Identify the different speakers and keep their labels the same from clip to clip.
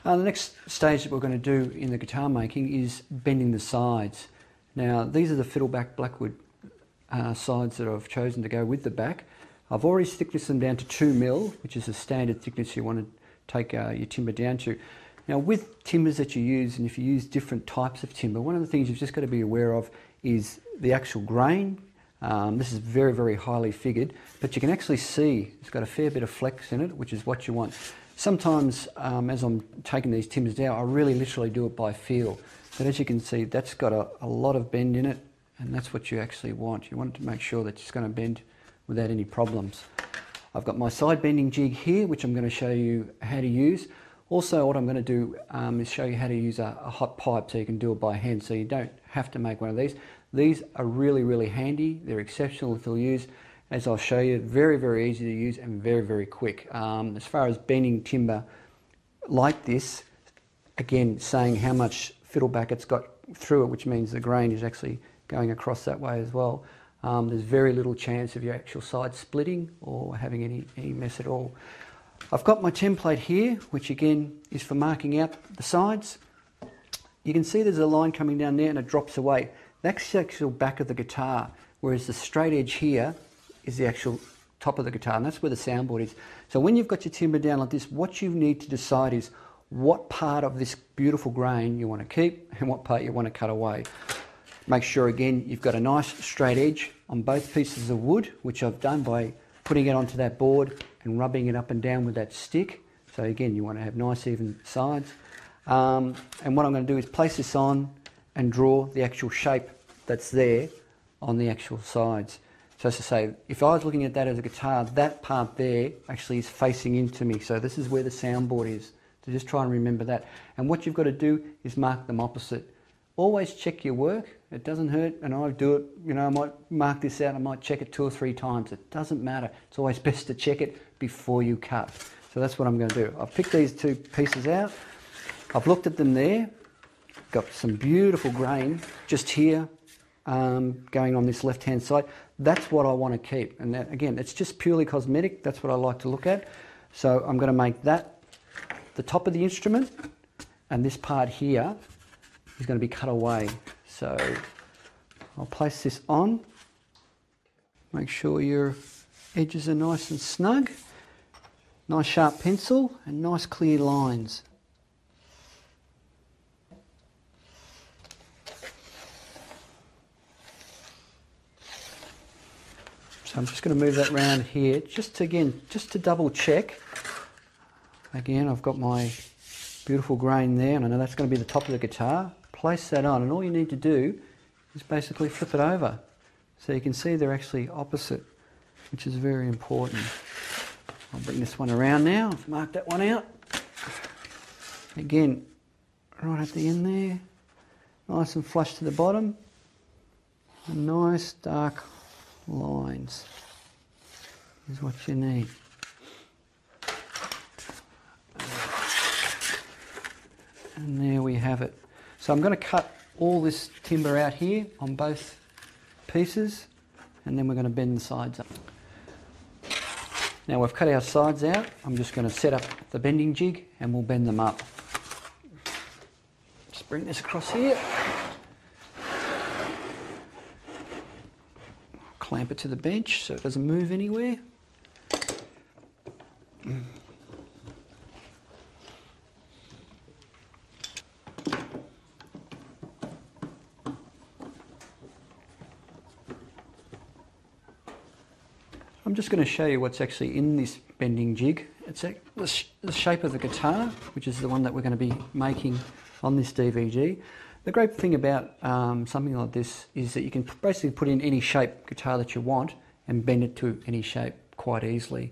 Speaker 1: The next stage that we're going to do in the guitar making is bending the sides. Now these are the Fiddleback Blackwood sides that I've chosen to go with the back. I've already thicknessed them down to 2 mil, which is the standard thickness you want to take your timber down to. Now with timbers that you use, and if you use different types of timber, one of the things you've just got to be aware of is the actual grain. This is very, very highly figured, but you can actually see it's got a fair bit of flex in it, which is what you want. Sometimes as I'm taking these timbers down, I really literally do it by feel. But as you can see, that's got a lot of bend in it, and that's what you actually want. You want to make sure that it's going to bend without any problems. I've got my side bending jig here, which I'm going to show you how to use. Also, what I'm going to do is show you how to use a hot pipe so you can do it by hand, so you don't have to make one of these. These are really, really handy. They're exceptional to use. As I'll show you, very, very easy to use and very, very quick. As far as bending timber like this, again, saying how much fiddleback it's got through it, which means the grain is actually going across that way as well. There's very little chance of your actual side splitting or having any mess at all. I've got my template here, which again is for marking out the sides. You can see there's a line coming down there and it drops away. That's the actual back of the guitar, whereas the straight edge here is the actual top of the guitar, and that's where the soundboard is. So when you've got your timber down like this, what you need to decide is what part of this beautiful grain you want to keep and what part you want to cut away. Make sure again you've got a nice straight edge on both pieces of wood, which I've done by putting it onto that board and rubbing it up and down with that stick. So again, you want to have nice even sides. And what I'm going to do is place this on and draw the actual shape that's there on the actual sides. So as I say, if I was looking at that as a guitar, that part there actually is facing into me. So this is where the soundboard is. So just try and remember that. And what you've got to do is mark them opposite. Always check your work. It doesn't hurt, and I do it, you know, I might mark this out, I might check it 2 or 3 times. It doesn't matter. It's always best to check it before you cut. So that's what I'm going to do. I've picked these 2 pieces out. I've looked at them there. Got some beautiful grain just here going on this left-hand side. That's what I want to keep. And that, again, it's just purely cosmetic. That's what I like to look at. So I'm going to make that the top of the instrument, and this part here is going to be cut away. So I'll place this on. Make sure your edges are nice and snug. Nice sharp pencil and nice clear lines. So I'm just going to move that around here just to double check. Again, I've got my beautiful grain there, and I know that's going to be the top of the guitar. Place that on, and all you need to do is basically flip it over. So you can see they're actually opposite, which is very important. I'll bring this one around now. I've marked that one out. Again, right at the end there, nice and flush to the bottom. And nice dark lines is what you need. And there we have it. So I'm going to cut all this timber out here on both pieces, and then we're going to bend the sides up. Now we've cut our sides out. I'm just going to set up the bending jig and we'll bend them up. Just bring this across here. Clamp it to the bench so it doesn't move anywhere. I'm just going to show you what's actually in this bending jig. It's the shape of the guitar, which is the one that we're going to be making on this DVG. The great thing about something like this is that you can basically put in any shape guitar that you want and bend it to any shape quite easily.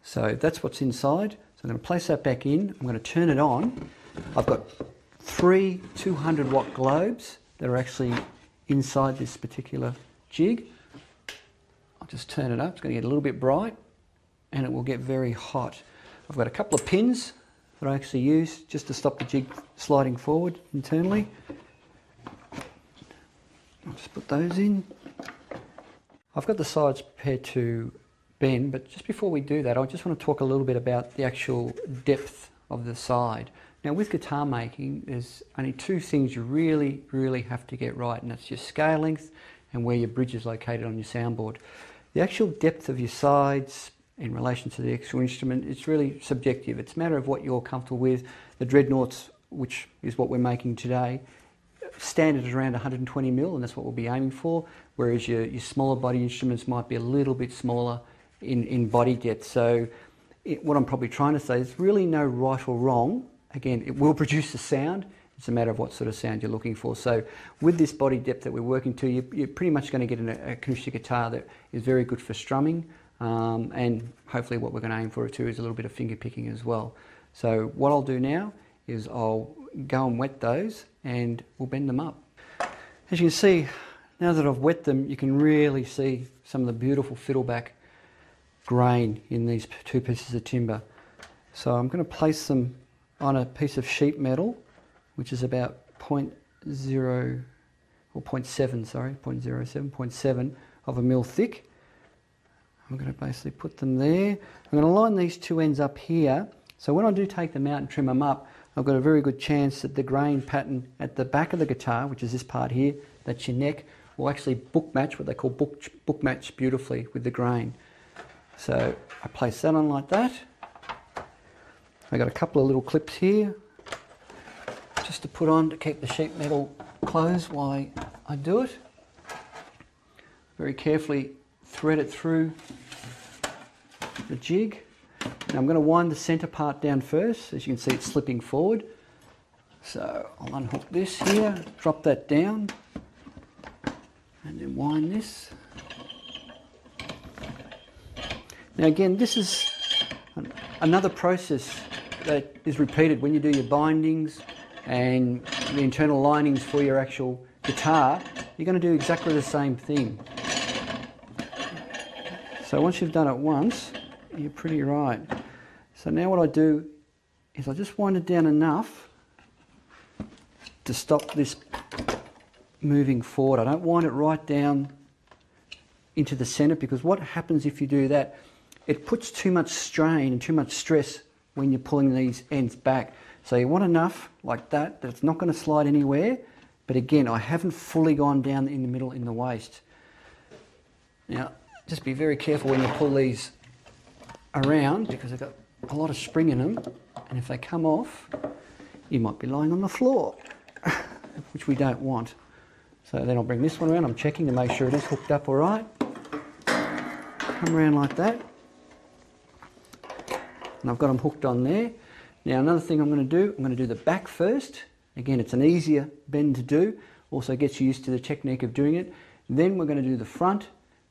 Speaker 1: So that's what's inside. So I'm going to place that back in. I'm going to turn it on. I've got 3 200 watt globes that are actually inside this particular jig. I'll just turn it up. It's going to get a little bit bright and it will get very hot. I've got a couple of pins that I actually use just to stop the jig sliding forward internally. I'll just put those in. I've got the sides prepared to bend, but just before we do that, I just want to talk a little bit about the actual depth of the side. Now with guitar making, there's only two things you really have to get right, and that's your scale length and where your bridge is located on your soundboard. The actual depth of your sides in relation to the actual instrument, it's really subjective. It's a matter of what you're comfortable with. The Dreadnoughts, which is what we're making today, standard is around 120 mil, and that's what we'll be aiming for, whereas your smaller body instruments might be a little bit smaller in body depth. So what I'm probably trying to say is really no right or wrong. Again, it will produce a sound. It's a matter of what sort of sound you're looking for. So with this body depth that we're working to, you're pretty much going to get an acoustic guitar that is very good for strumming, and hopefully what we're going to aim for too is a little bit of finger picking as well. So what I'll do now is I'll go and wet those and we'll bend them up. As you can see, now that I've wet them, you can really see some of the beautiful fiddleback grain in these two pieces of timber. So I'm going to place them on a piece of sheet metal, which is about 0.07 of a mil thick. I'm going to basically put them there. I'm going to line these two ends up here, so when I do take them out and trim them up, I've got a very good chance that the grain pattern at the back of the guitar, which is this part here, that's your neck, will actually book match, what they call book match beautifully with the grain. So I place that on like that. I've got a couple of little clips here just to put on to keep the sheet metal closed while I do it. Very carefully thread it through the jig. Now I'm going to wind the centre part down first. As you can see, it's slipping forward. So I'll unhook this here, drop that down, and then wind this. Now again, this is another process that is repeated when you do your bindings and the internal linings for your actual guitar. You're going to do exactly the same thing. So once you've done it once, you're pretty right. So now what I do is I just wind it down enough to stop this moving forward. I don't wind it right down into the centre, because what happens if you do that, it puts too much strain and too much stress when you're pulling these ends back. So you want enough like that it's not going to slide anywhere, but again, I haven't fully gone down in the middle in the waist. Now, just be very careful when you pull these around, because they've got a lot of spring in them, and if they come off, you might be lying on the floor, which we don't want. So then I'll bring this one around. I'm checking to make sure it is hooked up all right. Come around like that. And I've got them hooked on there. Now another thing I'm going to do the back first. Again, it's an easier bend to do. Also gets you used to the technique of doing it. Then we're going to do the front.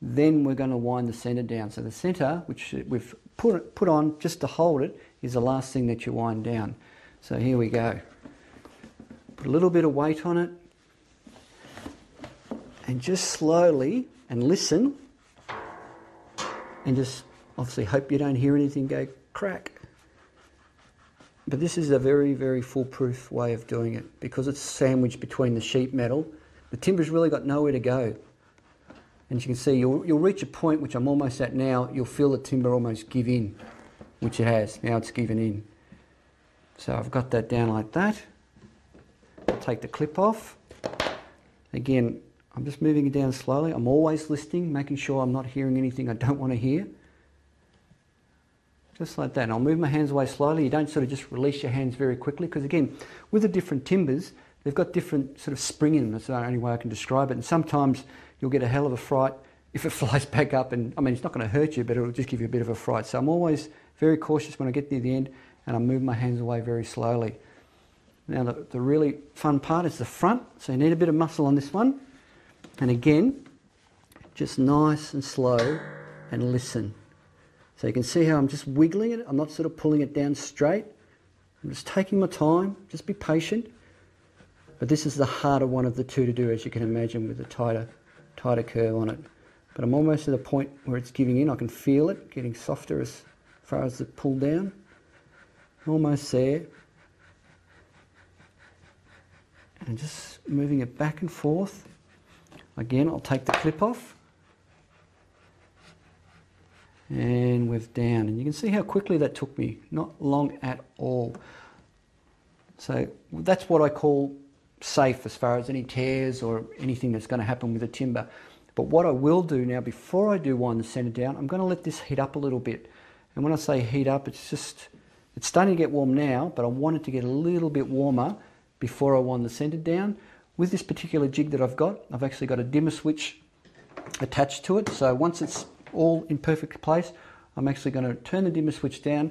Speaker 1: Then we're going to wind the centre down. So the centre, which we've put on just to hold it, is the last thing that you wind down. So here we go. Put a little bit of weight on it. And just slowly, and listen, and just obviously hope you don't hear anything go crack. But this is a very foolproof way of doing it, because it's sandwiched between the sheet metal. The timber's really got nowhere to go. And as you can see, you'll reach a point, which I'm almost at now, you'll feel the timber almost give in, which it has. Now it's given in. So I've got that down like that. I'll take the clip off. Again, I'm just moving it down slowly. I'm always listening, making sure I'm not hearing anything I don't want to hear. Just like that. And I'll move my hands away slowly. You don't sort of just release your hands very quickly, because again, with the different timbers, they've got different sort of spring in them. That's the only way I can describe it. And sometimes you'll get a hell of a fright if it flies back up. And I mean, it's not going to hurt you, but it'll just give you a bit of a fright. So I'm always very cautious when I get near the end, and I move my hands away very slowly. Now the really fun part is the front. So you need a bit of muscle on this one. And again, just nice and slow, and listen. So you can see how I'm just wiggling it. I'm not sort of pulling it down straight. I'm just taking my time. Just be patient. But this is the harder one of the two to do, as you can imagine, with the tighter curve on it. But I'm almost at a point where it's giving in. I can feel it getting softer as far as the pull down. Almost there. And just moving it back and forth. Again, I'll take the clip off. And we're down. And you can see how quickly that took me. Not long at all. So that's what I call safe as far as any tears or anything that's going to happen with the timber. But what I will do now, before I do wind the centre down, I'm going to let this heat up a little bit. And when I say heat up, it's starting to get warm now, but I want it to get a little bit warmer before I wind the centre down. With this particular jig that I've got, I've actually got a dimmer switch attached to it. So once it's all in perfect place, I'm actually going to turn the dimmer switch down.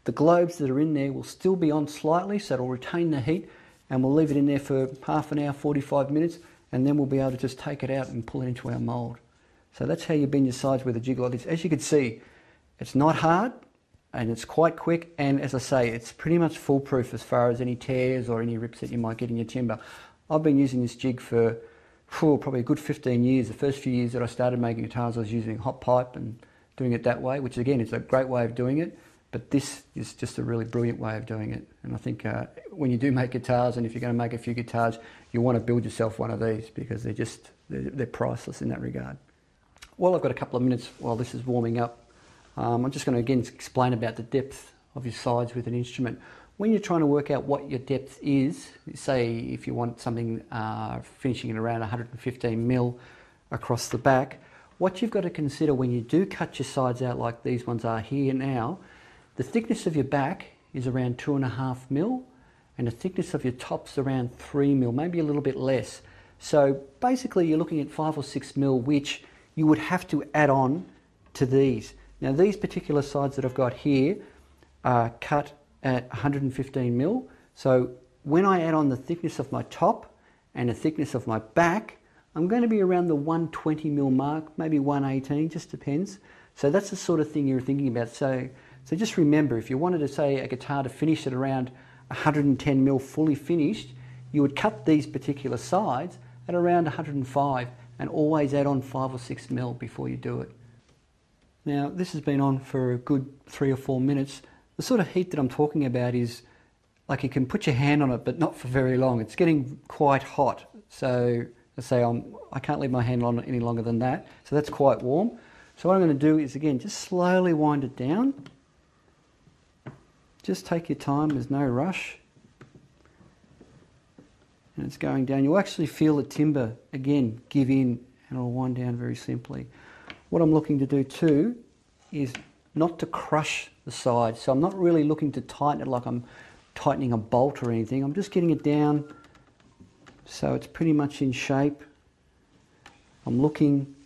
Speaker 1: The globes that are in there will still be on slightly, so it'll retain the heat, and we'll leave it in there for half an hour, 45 minutes, and then we'll be able to just take it out and pull it into our mould. So that's how you bend your sides with a jig like this. As you can see, it's not hard and it's quite quick, and as I say, it's pretty much foolproof as far as any tears or any rips that you might get in your timber. I've been using this jig for probably a good 15 years. The first few years that I started making guitars, I was using hot pipe and doing it that way, which again is a great way of doing it. But this is just a really brilliant way of doing it. And I think when you do make guitars, and if you're going to make a few guitars, you want to build yourself one of these, because they're priceless in that regard. Well, I've got a couple of minutes while this is warming up. I'm just going to again explain about the depth of your sides with an instrument. When you're trying to work out what your depth is, say if you want something finishing at around 115 mil across the back, what you've got to consider when you do cut your sides out like these ones are here now, the thickness of your back is around 2.5 mil, and the thickness of your top's around 3 mil, maybe a little bit less. So basically you're looking at 5 or 6 mil, which you would have to add on to these. Now these particular sides that I've got here are cut at 115 mil. So when I add on the thickness of my top and the thickness of my back, I'm going to be around the 120 mil mark, maybe 118, just depends. So that's the sort of thing you're thinking about. So just remember, if you wanted to say a guitar to finish at around 110 mil fully finished, you would cut these particular sides at around 105 and always add on 5 or 6 mil before you do it. Now this has been on for a good 3 or 4 minutes. The sort of heat that I'm talking about is like you can put your hand on it, but not for very long. It's getting quite hot. So let's say I can't leave my hand on it any longer than that. So that's quite warm. So what I'm going to do is again, just slowly wind it down. Just take your time, there's no rush. And it's going down. You'll actually feel the timber, again, give in, and it'll wind down very simply. What I'm looking to do too is not to crush the side. So I'm not really looking to tighten it like I'm tightening a bolt or anything. I'm just getting it down so it's pretty much in shape. I'm looking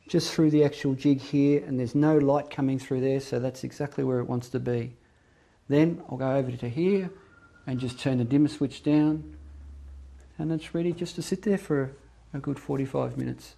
Speaker 1: just through the actual jig here, and there's no light coming through there, so that's exactly where it wants to be. Then I'll go over to here and just turn the dimmer switch down, and it's ready just to sit there for a good 45 minutes.